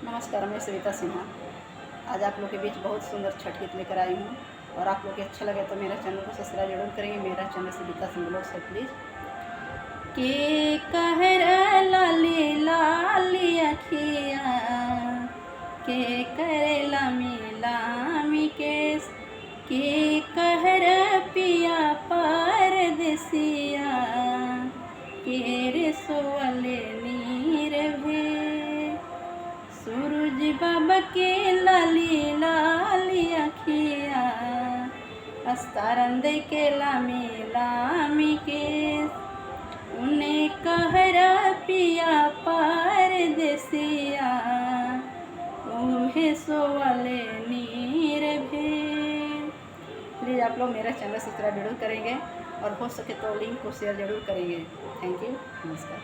नमस्कार, मैं सविता सिन्हा। आज आप लोग के बीच बहुत सुंदर छठ गीत लेकर आई हूँ और आप लोग को अच्छा लगे तो मेरे चैनल को सब्सक्राइब जरूर करेंगे। मेरा चैनल सविता सिंह ब्लॉग्स है प्लीज़। के कहर लाली लाली अखिया के करे लामी लामी केस के कहर पिया परदेसिया के रे सोवले नीर भे सूरज बाबा के लाली लाली अखिया अस्तारन दे के लामी लामी के उन्हें कहरा पिया परदेसिया उहे सोवले नीर भे। प्लीज़ आप लोग मेरा चैनल सब्सक्राइब जरूर करेंगे और हो सके तो लिंक को शेयर जरूर करेंगे। थैंक यू, नमस्कार।